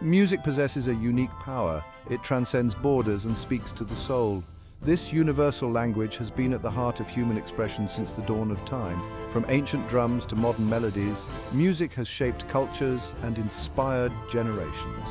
Music possesses a unique power. It transcends borders and speaks to the soul. This universal language has been at the heart of human expression since the dawn of time. From ancient drums to modern melodies, music has shaped cultures and inspired generations.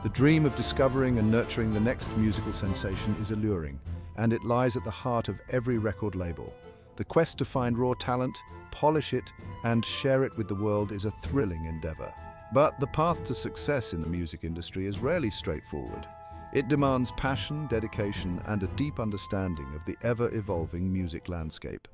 The dream of discovering and nurturing the next musical sensation is alluring, and it lies at the heart of every record label. The quest to find raw talent, polish it, and share it with the world is a thrilling endeavor. But the path to success in the music industry is rarely straightforward. It demands passion, dedication, and a deep understanding of the ever-evolving music landscape.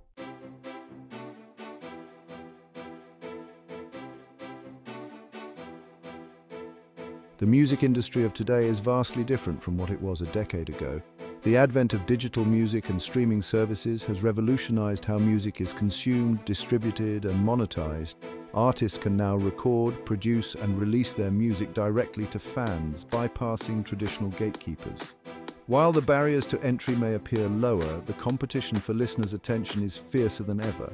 The music industry of today is vastly different from what it was a decade ago. The advent of digital music and streaming services has revolutionized how music is consumed, distributed, and monetized. Artists can now record, produce, and release their music directly to fans, bypassing traditional gatekeepers. While the barriers to entry may appear lower, the competition for listeners' attention is fiercer than ever.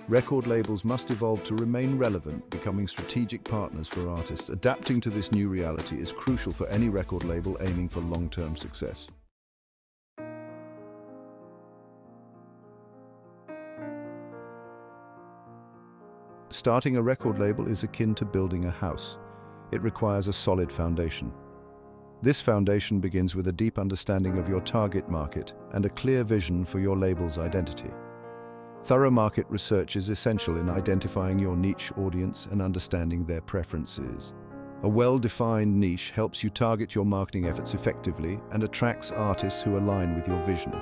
Record labels must evolve to remain relevant, becoming strategic partners for artists. Adapting to this new reality is crucial for any record label aiming for long-term success. Starting a record label is akin to building a house. It requires a solid foundation. This foundation begins with a deep understanding of your target market and a clear vision for your label's identity. Thorough market research is essential in identifying your niche audience and understanding their preferences. A well-defined niche helps you target your marketing efforts effectively and attracts artists who align with your vision.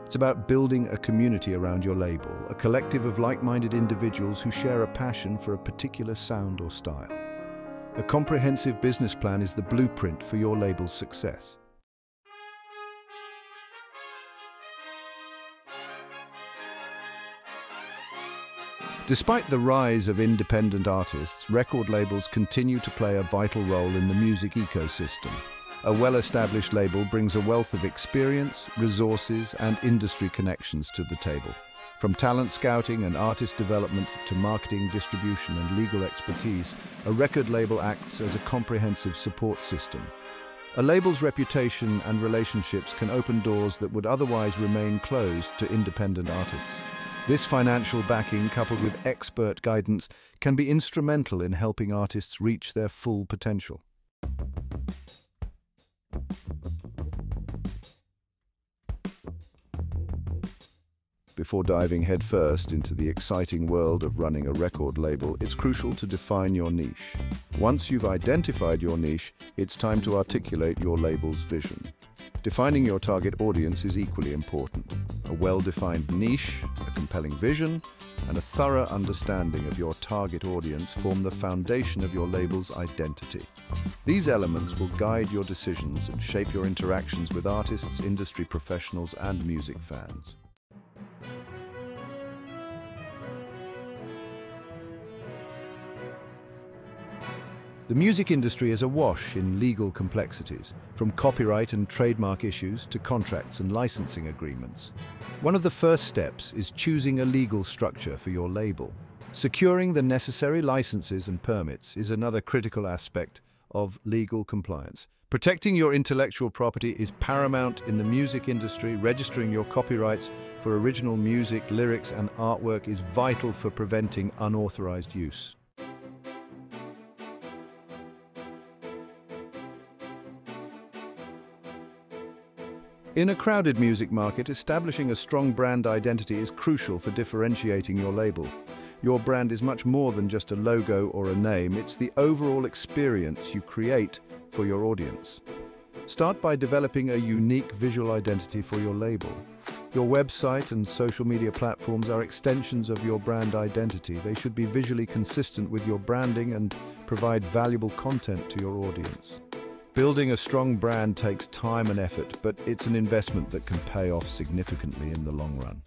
It's about building a community around your label, a collective of like-minded individuals who share a passion for a particular sound or style. A comprehensive business plan is the blueprint for your label's success. Despite the rise of independent artists, record labels continue to play a vital role in the music ecosystem. A well-established label brings a wealth of experience, resources, and industry connections to the table. From talent scouting and artist development to marketing, distribution, and legal expertise, a record label acts as a comprehensive support system. A label's reputation and relationships can open doors that would otherwise remain closed to independent artists. This financial backing, coupled with expert guidance, can be instrumental in helping artists reach their full potential. Before diving headfirst into the exciting world of running a record label, it's crucial to define your niche. Once you've identified your niche, it's time to articulate your label's vision. Defining your target audience is equally important. A well-defined niche, a compelling vision, and a thorough understanding of your target audience form the foundation of your label's identity. These elements will guide your decisions and shape your interactions with artists, industry professionals, and music fans. The music industry is awash in legal complexities, from copyright and trademark issues to contracts and licensing agreements. One of the first steps is choosing a legal structure for your label. Securing the necessary licenses and permits is another critical aspect of legal compliance. Protecting your intellectual property is paramount in the music industry. Registering your copyrights for original music, lyrics, and artwork is vital for preventing unauthorized use. In a crowded music market, establishing a strong brand identity is crucial for differentiating your label. Your brand is much more than just a logo or a name. It's the overall experience you create for your audience. Start by developing a unique visual identity for your label. Your website and social media platforms are extensions of your brand identity. They should be visually consistent with your branding and provide valuable content to your audience. Building a strong brand takes time and effort, but it's an investment that can pay off significantly in the long run.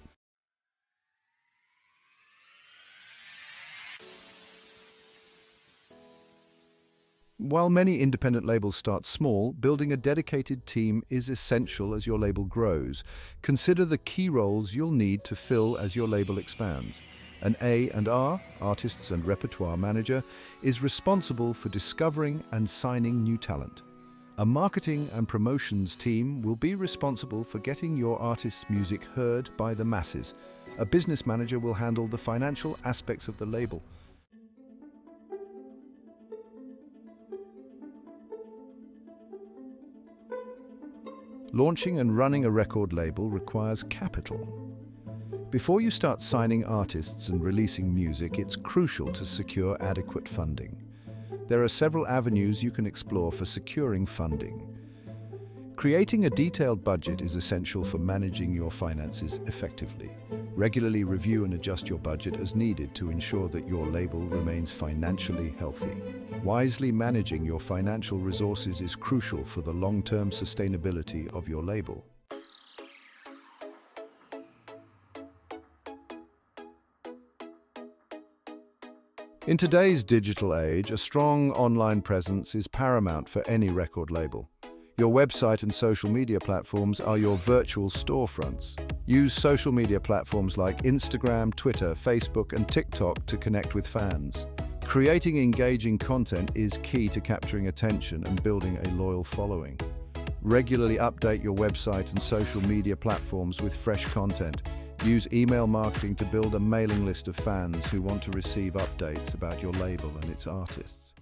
While many independent labels start small, building a dedicated team is essential as your label grows. Consider the key roles you'll need to fill as your label expands. An A&R, Artists and Repertoire Manager, is responsible for discovering and signing new talent. A marketing and promotions team will be responsible for getting your artist's music heard by the masses. A business manager will handle the financial aspects of the label. Launching and running a record label requires capital. Before you start signing artists and releasing music, it's crucial to secure adequate funding. There are several avenues you can explore for securing funding. Creating a detailed budget is essential for managing your finances effectively. Regularly review and adjust your budget as needed to ensure that your label remains financially healthy. Wisely managing your financial resources is crucial for the long-term sustainability of your label. In today's digital age, a strong online presence is paramount for any record label. Your website and social media platforms are your virtual storefronts. Use social media platforms like Instagram, Twitter, Facebook, and TikTok to connect with fans. Creating engaging content is key to capturing attention and building a loyal following. Regularly update your website and social media platforms with fresh content. Use email marketing to build a mailing list of fans who want to receive updates about your label and its artists.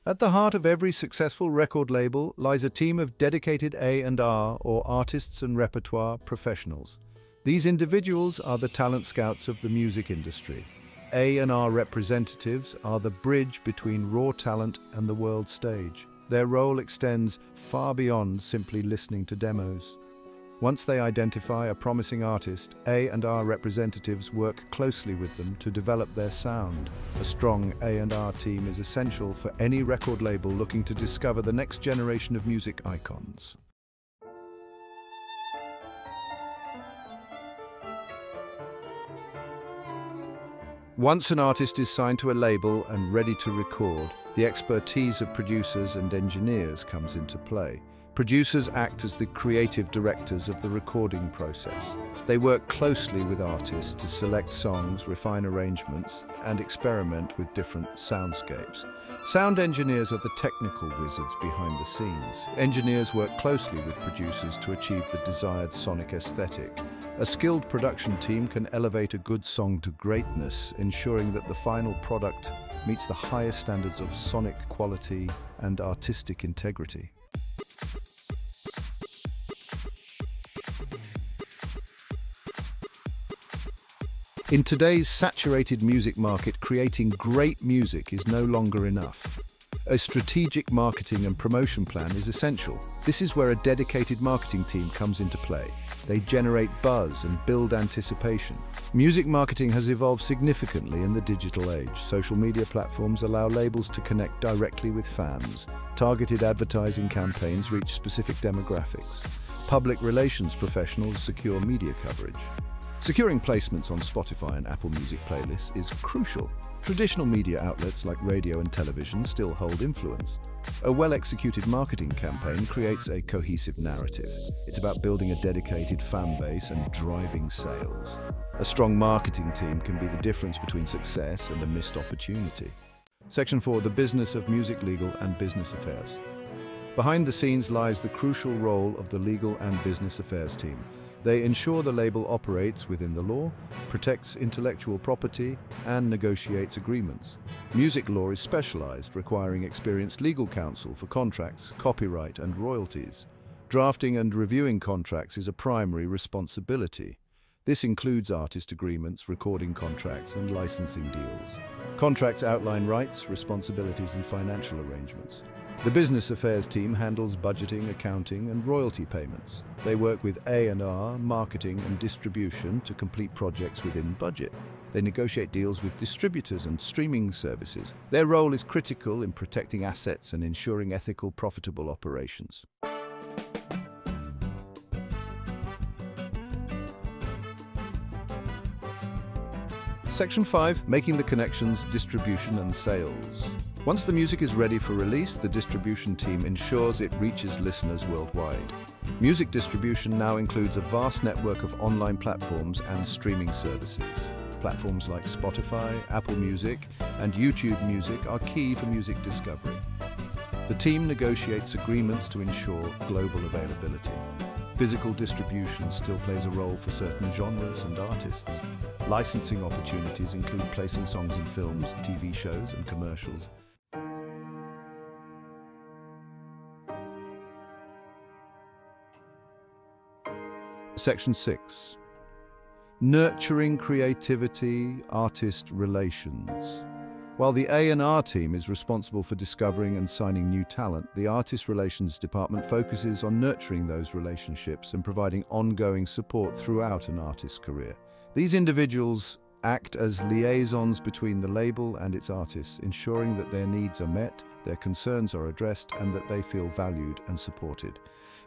At the heart of every successful record label lies a team of dedicated A&R, or artists and repertoire professionals. These individuals are the talent scouts of the music industry. A&R representatives are the bridge between raw talent and the world stage. Their role extends far beyond simply listening to demos. Once they identify a promising artist, A&R representatives work closely with them to develop their sound. A strong A&R team is essential for any record label looking to discover the next generation of music icons. Once an artist is signed to a label and ready to record, the expertise of producers and engineers comes into play. Producers act as the creative directors of the recording process. They work closely with artists to select songs, refine arrangements, and experiment with different soundscapes. Sound engineers are the technical wizards behind the scenes. Engineers work closely with producers to achieve the desired sonic aesthetic. A skilled production team can elevate a good song to greatness, ensuring that the final product meets the highest standards of sonic quality and artistic integrity. In today's saturated music market, creating great music is no longer enough. A strategic marketing and promotion plan is essential. This is where a dedicated marketing team comes into play. They generate buzz and build anticipation. Music marketing has evolved significantly in the digital age. Social media platforms allow labels to connect directly with fans. Targeted advertising campaigns reach specific demographics. Public relations professionals secure media coverage. Securing placements on Spotify and Apple Music playlists is crucial. Traditional media outlets like radio and television still hold influence. A well-executed marketing campaign creates a cohesive narrative. It's about building a dedicated fan base and driving sales. A strong marketing team can be the difference between success and a missed opportunity. Section 4. The business of music, legal and business affairs. Behind the scenes lies the crucial role of the legal and business affairs team. They ensure the label operates within the law, protects intellectual property, and negotiates agreements. Music law is specialized, requiring experienced legal counsel for contracts, copyright, and royalties. Drafting and reviewing contracts is a primary responsibility. This includes artist agreements, recording contracts, and licensing deals. Contracts outline rights, responsibilities, and financial arrangements. The business affairs team handles budgeting, accounting, and royalty payments. They work with A&R, marketing, and distribution to complete projects within budget. They negotiate deals with distributors and streaming services. Their role is critical in protecting assets and ensuring ethical, profitable operations. Section 5. Making the connections, distribution, and sales. Once the music is ready for release, the distribution team ensures it reaches listeners worldwide. Music distribution now includes a vast network of online platforms and streaming services. Platforms like Spotify, Apple Music, and YouTube Music are key for music discovery. The team negotiates agreements to ensure global availability. Physical distribution still plays a role for certain genres and artists. Licensing opportunities include placing songs in films, TV shows, and commercials. Section 6. Nurturing creativity, artist relations. While the A&R team is responsible for discovering and signing new talent, the Artist Relations Department focuses on nurturing those relationships and providing ongoing support throughout an artist's career. These individuals act as liaisons between the label and its artists, ensuring that their needs are met, their concerns are addressed, and that they feel valued and supported.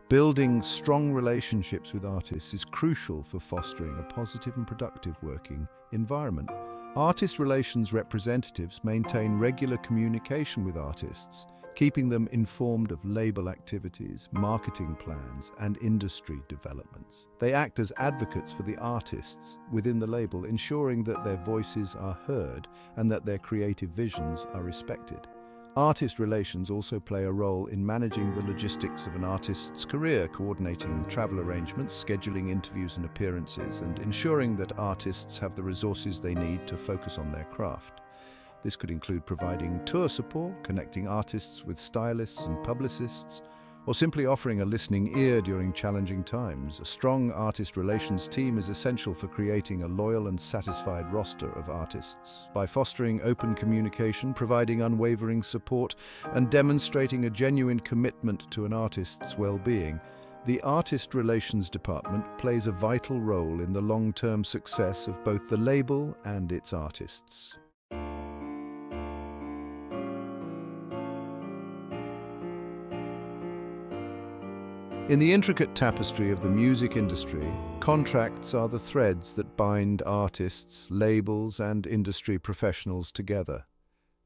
Building strong relationships with artists is crucial for fostering a positive and productive working environment. Artist relations representatives maintain regular communication with artists, keeping them informed of label activities, marketing plans, and industry developments. They act as advocates for the artists within the label, ensuring that their voices are heard and that their creative visions are respected. Artist relations also play a role in managing the logistics of an artist's career, coordinating travel arrangements, scheduling interviews and appearances, and ensuring that artists have the resources they need to focus on their craft. This could include providing tour support, connecting artists with stylists and publicists, or simply offering a listening ear during challenging times. A strong artist relations team is essential for creating a loyal and satisfied roster of artists. By fostering open communication, providing unwavering support, and demonstrating a genuine commitment to an artist's well-being, the Artist Relations Department plays a vital role in the long-term success of both the label and its artists. In the intricate tapestry of the music industry, contracts are the threads that bind artists, labels, and industry professionals together.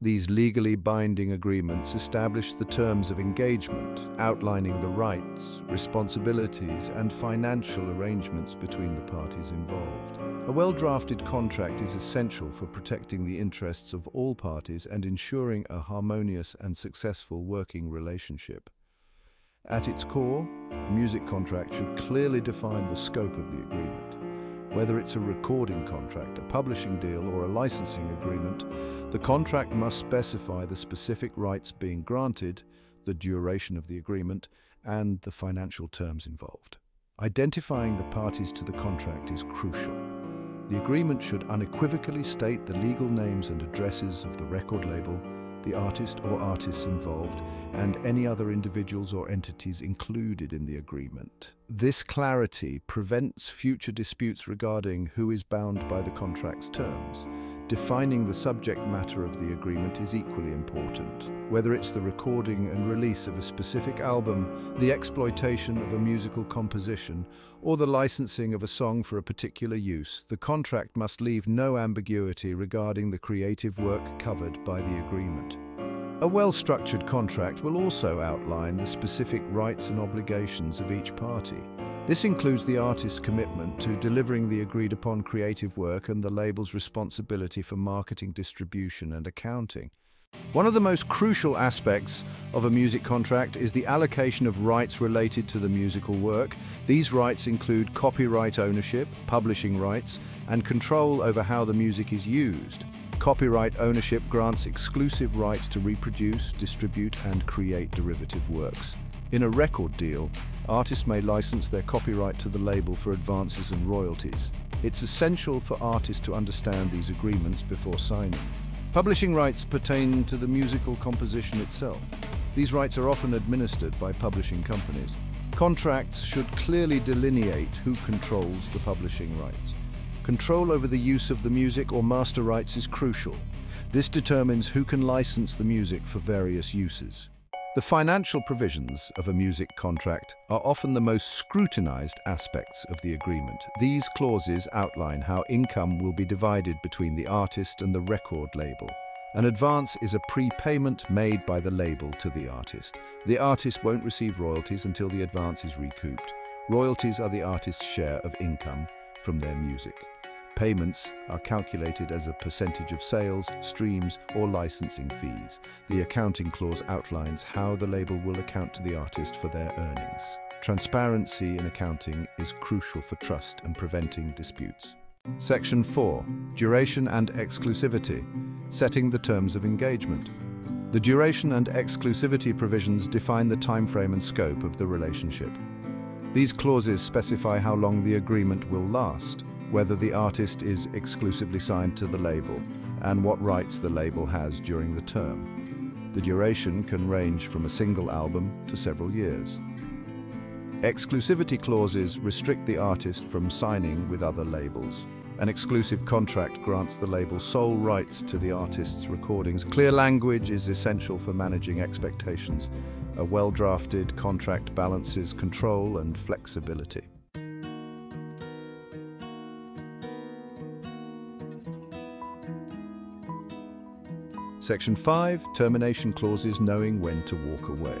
These legally binding agreements establish the terms of engagement, outlining the rights, responsibilities, and financial arrangements between the parties involved. A well-drafted contract is essential for protecting the interests of all parties and ensuring a harmonious and successful working relationship. At its core, a music contract should clearly define the scope of the agreement. Whether it's a recording contract, a publishing deal, or a licensing agreement, the contract must specify the specific rights being granted, the duration of the agreement, and the financial terms involved. Identifying the parties to the contract is crucial. The agreement should unequivocally state the legal names and addresses of the record label, the artist or artists involved, and any other individuals or entities included in the agreement. This clarity prevents future disputes regarding who is bound by the contract's terms. Defining the subject matter of the agreement is equally important. Whether it's the recording and release of a specific album, the exploitation of a musical composition, or the licensing of a song for a particular use, the contract must leave no ambiguity regarding the creative work covered by the agreement. A well-structured contract will also outline the specific rights and obligations of each party. This includes the artist's commitment to delivering the agreed-upon creative work and the label's responsibility for marketing, distribution, and accounting. One of the most crucial aspects of a music contract is the allocation of rights related to the musical work. These rights include copyright ownership, publishing rights, and control over how the music is used. Copyright ownership grants exclusive rights to reproduce, distribute, and create derivative works. In a record deal, artists may license their copyright to the label for advances and royalties. It's essential for artists to understand these agreements before signing. Publishing rights pertain to the musical composition itself. These rights are often administered by publishing companies. Contracts should clearly delineate who controls the publishing rights. Control over the use of the music or master rights is crucial. This determines who can license the music for various uses. The financial provisions of a music contract are often the most scrutinized aspects of the agreement. These clauses outline how income will be divided between the artist and the record label. An advance is a prepayment made by the label to the artist. The artist won't receive royalties until the advance is recouped. Royalties are the artist's share of income from their music. Payments are calculated as a percentage of sales, streams, or licensing fees. The accounting clause outlines how the label will account to the artist for their earnings. Transparency in accounting is crucial for trust and preventing disputes. Section 4. Duration and exclusivity. Setting the terms of engagement. The duration and exclusivity provisions define the timeframe and scope of the relationship. These clauses specify how long the agreement will last, whether the artist is exclusively signed to the label, and what rights the label has during the term. The duration can range from a single album to several years. Exclusivity clauses restrict the artist from signing with other labels. An exclusive contract grants the label sole rights to the artist's recordings. Clear language is essential for managing expectations. A well-drafted contract balances control and flexibility. Section 5. Termination clauses, knowing when to walk away.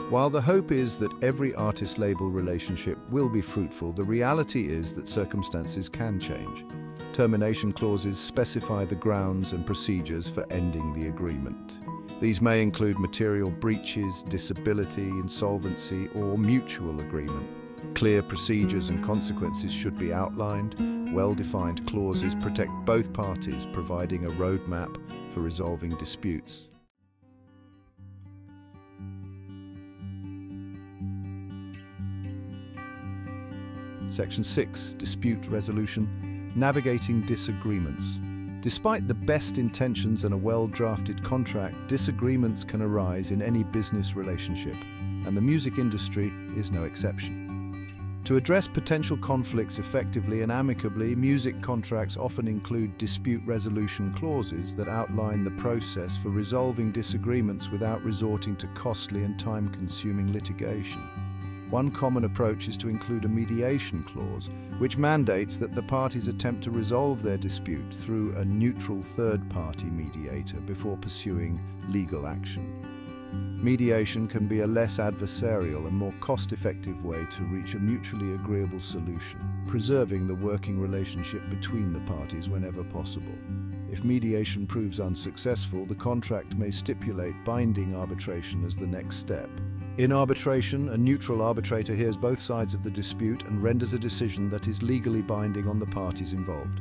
While the hope is that every artist-label relationship will be fruitful, the reality is that circumstances can change. Termination clauses specify the grounds and procedures for ending the agreement. These may include material breaches, disability, insolvency, or mutual agreement. Clear procedures and consequences should be outlined. Well-defined clauses protect both parties, providing a roadmap for resolving disputes. Section 6. Dispute resolution. Navigating disagreements. Despite the best intentions and a well-drafted contract, disagreements can arise in any business relationship, and the music industry is no exception. To address potential conflicts effectively and amicably, music contracts often include dispute resolution clauses that outline the process for resolving disagreements without resorting to costly and time-consuming litigation. One common approach is to include a mediation clause, which mandates that the parties attempt to resolve their dispute through a neutral third-party mediator before pursuing legal action. Mediation can be a less adversarial and more cost-effective way to reach a mutually agreeable solution, preserving the working relationship between the parties whenever possible. If mediation proves unsuccessful, the contract may stipulate binding arbitration as the next step. In arbitration, a neutral arbitrator hears both sides of the dispute and renders a decision that is legally binding on the parties involved.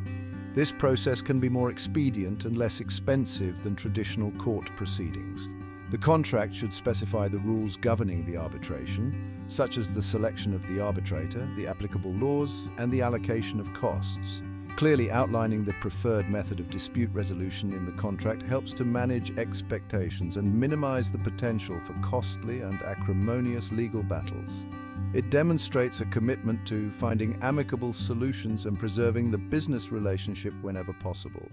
This process can be more expedient and less expensive than traditional court proceedings. The contract should specify the rules governing the arbitration, such as the selection of the arbitrator, the applicable laws, and the allocation of costs. Clearly outlining the preferred method of dispute resolution in the contract helps to manage expectations and minimize the potential for costly and acrimonious legal battles. It demonstrates a commitment to finding amicable solutions and preserving the business relationship whenever possible.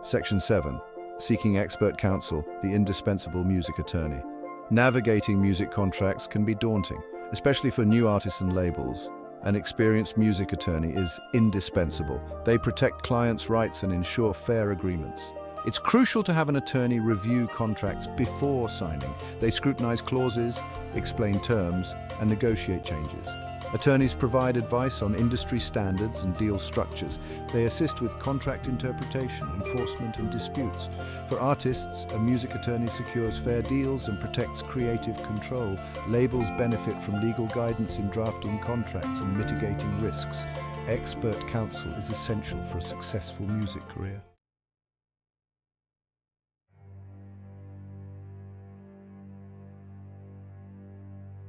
Section 7. Seeking expert counsel, the indispensable music attorney. Navigating music contracts can be daunting, especially for new artists and labels. An experienced music attorney is indispensable. They protect clients' rights and ensure fair agreements. It's crucial to have an attorney review contracts before signing. They scrutinize clauses, explain terms, and negotiate changes. Attorneys provide advice on industry standards and deal structures. They assist with contract interpretation, enforcement, and disputes. For artists, a music attorney secures fair deals and protects creative control. Labels benefit from legal guidance in drafting contracts and mitigating risks. Expert counsel is essential for a successful music career.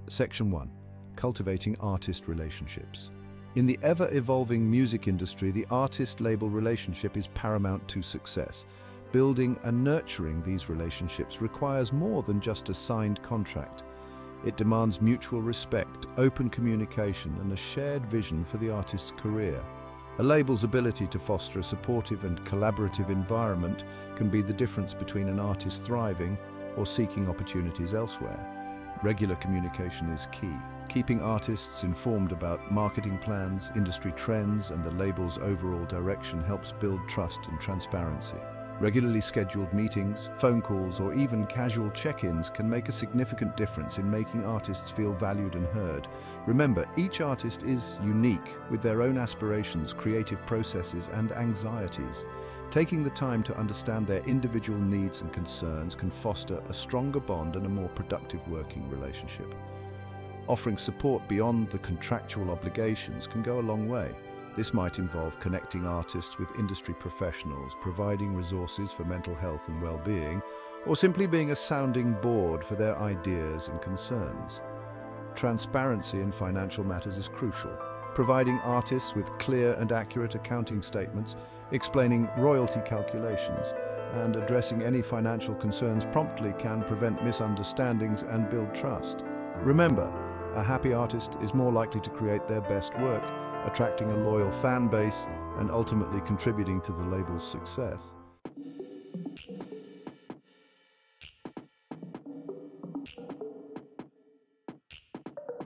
Section 1. Cultivating artist relationships. In the ever-evolving music industry, the artist-label relationship is paramount to success. Building and nurturing these relationships requires more than just a signed contract. It demands mutual respect, open communication, and a shared vision for the artist's career. A label's ability to foster a supportive and collaborative environment can be the difference between an artist thriving or seeking opportunities elsewhere. Regular communication is key. Keeping artists informed about marketing plans, industry trends, and the label's overall direction helps build trust and transparency. Regularly scheduled meetings, phone calls, or even casual check-ins can make a significant difference in making artists feel valued and heard. Remember, each artist is unique with their own aspirations, creative processes, and anxieties. Taking the time to understand their individual needs and concerns can foster a stronger bond and a more productive working relationship. Offering support beyond the contractual obligations can go a long way. This might involve connecting artists with industry professionals, providing resources for mental health and well-being, or simply being a sounding board for their ideas and concerns. Transparency in financial matters is crucial. Providing artists with clear and accurate accounting statements, explaining royalty calculations, and addressing any financial concerns promptly can prevent misunderstandings and build trust. Remember, a happy artist is more likely to create their best work, attracting a loyal fan base and ultimately contributing to the label's success.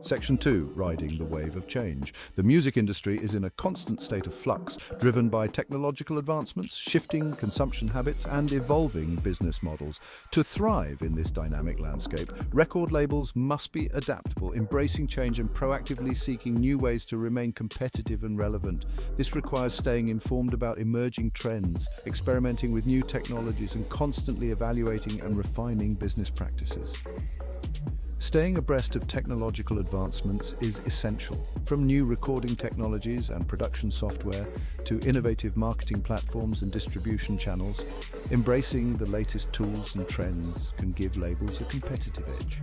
Section 2. Riding the wave of change. The music industry is in a constant state of flux, driven by technological advancements, shifting consumption habits, and evolving business models. To thrive in this dynamic landscape, record labels must be adaptable, embracing change and proactively seeking new ways to remain competitive and relevant. This requires staying informed about emerging trends, experimenting with new technologies, and constantly evaluating and refining business practices. Staying abreast of technological advancements is essential. From new recording technologies and production software to innovative marketing platforms and distribution channels, embracing the latest tools and trends can give labels a competitive edge.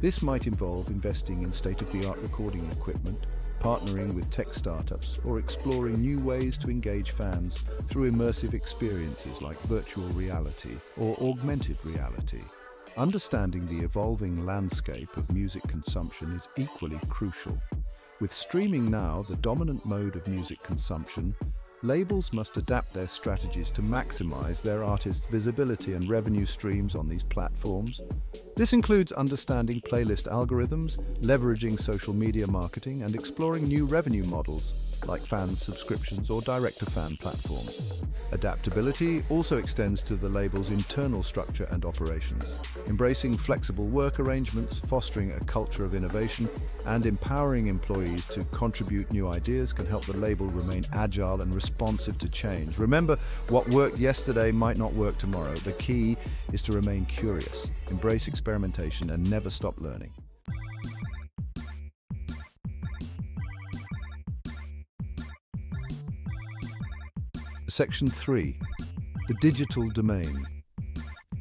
This might involve investing in state-of-the-art recording equipment, partnering with tech startups, or exploring new ways to engage fans through immersive experiences like virtual reality or augmented reality. Understanding the evolving landscape of music consumption is equally crucial. With streaming now the dominant mode of music consumption, labels must adapt their strategies to maximize their artists' visibility and revenue streams on these platforms. This includes understanding playlist algorithms, leveraging social media marketing, and exploring new revenue models like fan subscriptions or direct-to-fan platforms. Adaptability also extends to the label's internal structure and operations. Embracing flexible work arrangements, fostering a culture of innovation, and empowering employees to contribute new ideas can help the label remain agile and responsive to change. Remember, what worked yesterday might not work tomorrow. The key is to remain curious, embrace experimentation, and never stop learning. Section 3. The digital domain.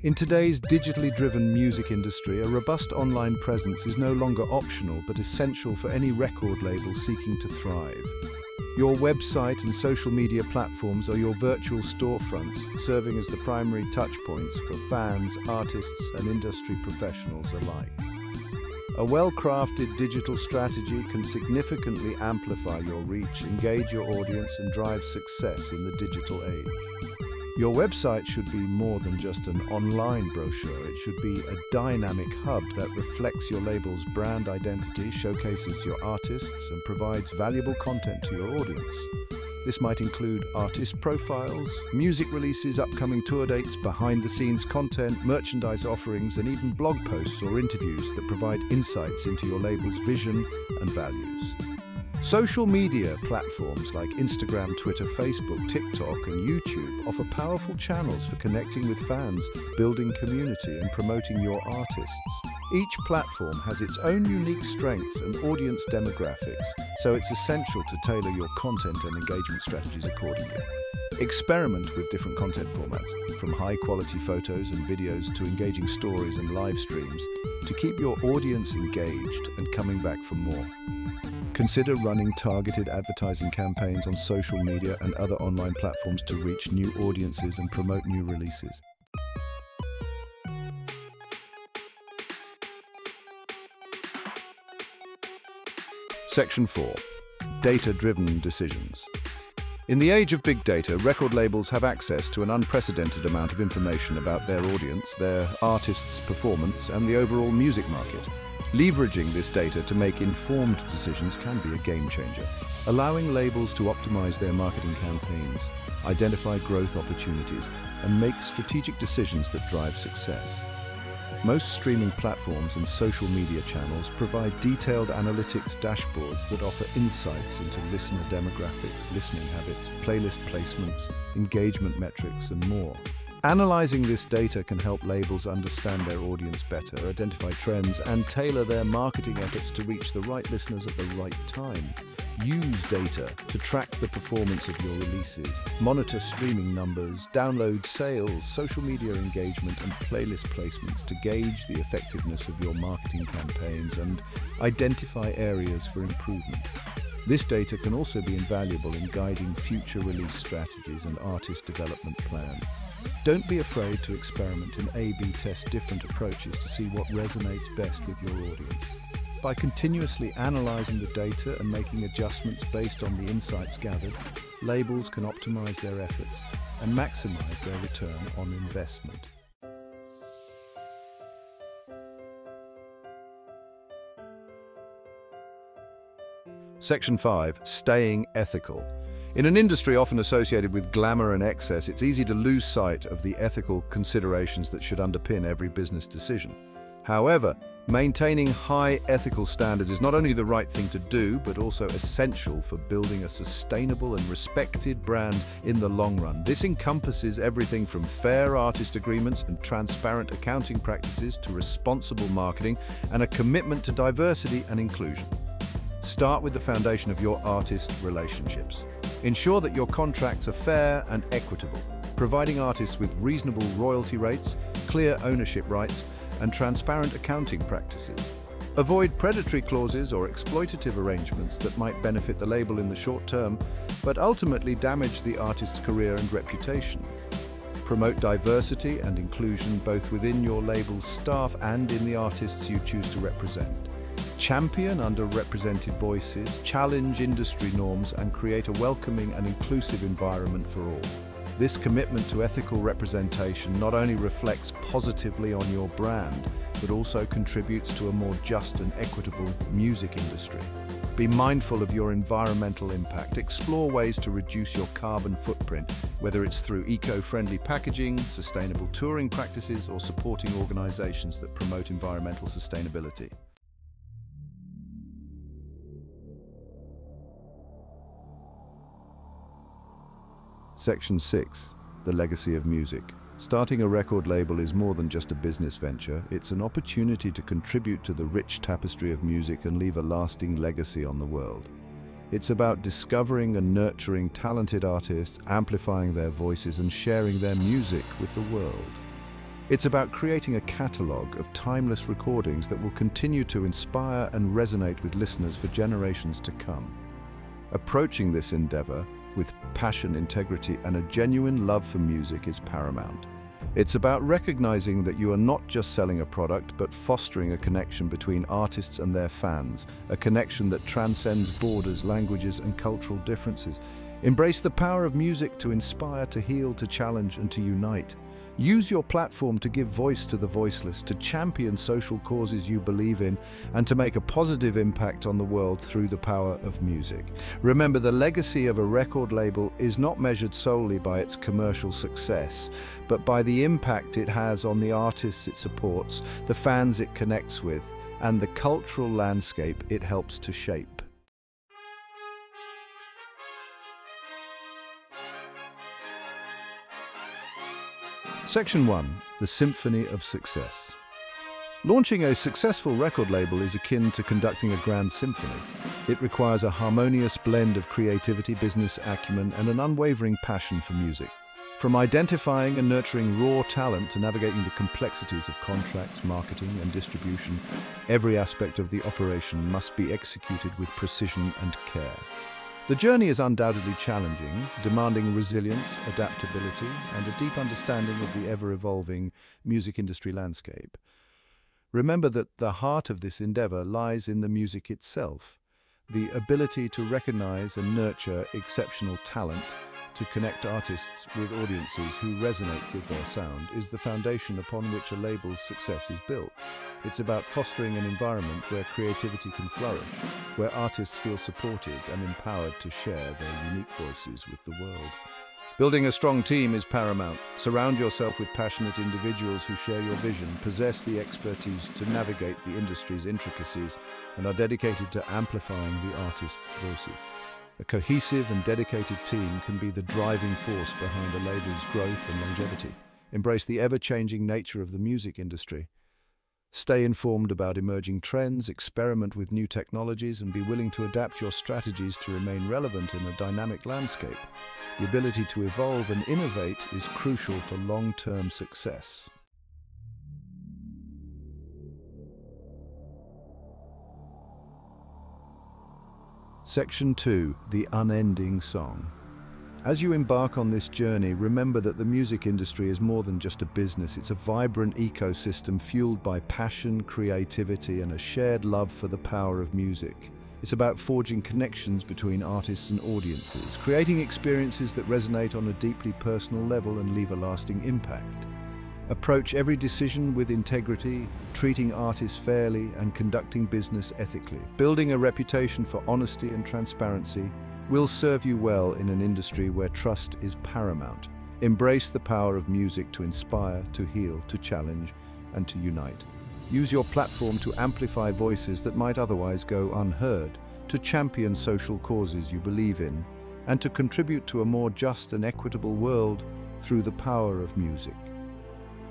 In today's digitally driven music industry, a robust online presence is no longer optional but essential for any record label seeking to thrive. Your website and social media platforms are your virtual storefronts, serving as the primary touchpoints for fans, artists, and industry professionals alike. A well-crafted digital strategy can significantly amplify your reach, engage your audience, and drive success in the digital age. Your website should be more than just an online brochure. It should be a dynamic hub that reflects your label's brand identity, showcases your artists, and provides valuable content to your audience. This might include artist profiles, music releases, upcoming tour dates, behind-the-scenes content, merchandise offerings, and even blog posts or interviews that provide insights into your label's vision and values. Social media platforms like Instagram, Twitter, Facebook, TikTok, and YouTube offer powerful channels for connecting with fans, building community, and promoting your artists. Each platform has its own unique strengths and audience demographics, so it's essential to tailor your content and engagement strategies accordingly. Experiment with different content formats, from high-quality photos and videos to engaging stories and live streams, to keep your audience engaged and coming back for more. Consider running targeted advertising campaigns on social media and other online platforms to reach new audiences and promote new releases. Section 4. Data-driven decisions. In the age of big data, record labels have access to an unprecedented amount of information about their audience, their artists' performance, and the overall music market. Leveraging this data to make informed decisions can be a game changer, allowing labels to optimize their marketing campaigns, identify growth opportunities, and make strategic decisions that drive success. Most streaming platforms and social media channels provide detailed analytics dashboards that offer insights into listener demographics, listening habits, playlist placements, engagement metrics, and more. Analyzing this data can help labels understand their audience better, identify trends, and tailor their marketing efforts to reach the right listeners at the right time. Use data to track the performance of your releases, monitor streaming numbers, download sales, social media engagement, and playlist placements to gauge the effectiveness of your marketing campaigns and identify areas for improvement. This data can also be invaluable in guiding future release strategies and artist development plans. Don't be afraid to experiment and A/B test different approaches to see what resonates best with your audience. By continuously analyzing the data and making adjustments based on the insights gathered, labels can optimize their efforts and maximize their return on investment. Section 5. Staying ethical. In an industry often associated with glamour and excess, it's easy to lose sight of the ethical considerations that should underpin every business decision. However, maintaining high ethical standards is not only the right thing to do, but also essential for building a sustainable and respected brand in the long run. This encompasses everything from fair artist agreements and transparent accounting practices to responsible marketing and a commitment to diversity and inclusion. Start with the foundation of your artist relationships. Ensure that your contracts are fair and equitable, providing artists with reasonable royalty rates, clear ownership rights, and transparent accounting practices. Avoid predatory clauses or exploitative arrangements that might benefit the label in the short term, but ultimately damage the artist's career and reputation. Promote diversity and inclusion both within your label's staff and in the artists you choose to represent. Champion underrepresented voices, challenge industry norms, and create a welcoming and inclusive environment for all. This commitment to ethical representation not only reflects positively on your brand, but also contributes to a more just and equitable music industry. Be mindful of your environmental impact. Explore ways to reduce your carbon footprint, whether it's through eco-friendly packaging, sustainable touring practices, or supporting organizations that promote environmental sustainability. Section 6. The legacy of music. Starting a record label is more than just a business venture. It's an opportunity to contribute to the rich tapestry of music and leave a lasting legacy on the world. It's about discovering and nurturing talented artists, amplifying their voices, and sharing their music with the world. It's about creating a catalogue of timeless recordings that will continue to inspire and resonate with listeners for generations to come. Approaching this endeavor with passion, integrity, and a genuine love for music is paramount. It's about recognizing that you are not just selling a product, but fostering a connection between artists and their fans, a connection that transcends borders, languages, and cultural differences. Embrace the power of music to inspire, to heal, to challenge, and to unite. Use your platform to give voice to the voiceless, to champion social causes you believe in, and to make a positive impact on the world through the power of music. Remember, the legacy of a record label is not measured solely by its commercial success, but by the impact it has on the artists it supports, the fans it connects with, and the cultural landscape it helps to shape. Section 1. The Symphony of Success. Launching a successful record label is akin to conducting a grand symphony. It requires a harmonious blend of creativity, business acumen, and an unwavering passion for music. From identifying and nurturing raw talent to navigating the complexities of contracts, marketing, and distribution, every aspect of the operation must be executed with precision and care. The journey is undoubtedly challenging, demanding resilience, adaptability, and a deep understanding of the ever-evolving music industry landscape. Remember that the heart of this endeavor lies in the music itself, the ability to recognize and nurture exceptional talent to connect artists with audiences who resonate with their sound is the foundation upon which a label's success is built. It's about fostering an environment where creativity can flourish, where artists feel supported and empowered to share their unique voices with the world. Building a strong team is paramount. Surround yourself with passionate individuals who share your vision, possess the expertise to navigate the industry's intricacies, and are dedicated to amplifying the artists' voices. A cohesive and dedicated team can be the driving force behind a label's growth and longevity. Embrace the ever-changing nature of the music industry. Stay informed about emerging trends, experiment with new technologies, and be willing to adapt your strategies to remain relevant in a dynamic landscape. The ability to evolve and innovate is crucial for long-term success. Section 2. The Unending Song. As you embark on this journey, remember that the music industry is more than just a business. It's a vibrant ecosystem fueled by passion, creativity, and a shared love for the power of music. It's about forging connections between artists and audiences, creating experiences that resonate on a deeply personal level and leave a lasting impact. Approach every decision with integrity, treating artists fairly, and conducting business ethically. Building a reputation for honesty and transparency will serve you well in an industry where trust is paramount. Embrace the power of music to inspire, to heal, to challenge, and to unite. Use your platform to amplify voices that might otherwise go unheard, to champion social causes you believe in, and to contribute to a more just and equitable world through the power of music.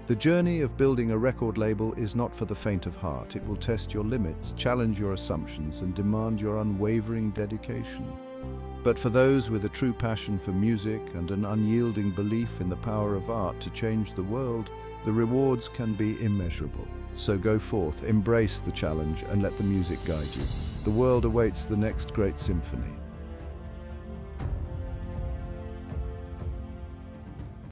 The journey of building a record label is not for the faint of heart. It will test your limits, challenge your assumptions, and demand your unwavering dedication. But for those with a true passion for music and an unyielding belief in the power of art to change the world, the rewards can be immeasurable. So go forth, embrace the challenge, and let the music guide you. The world awaits the next great symphony.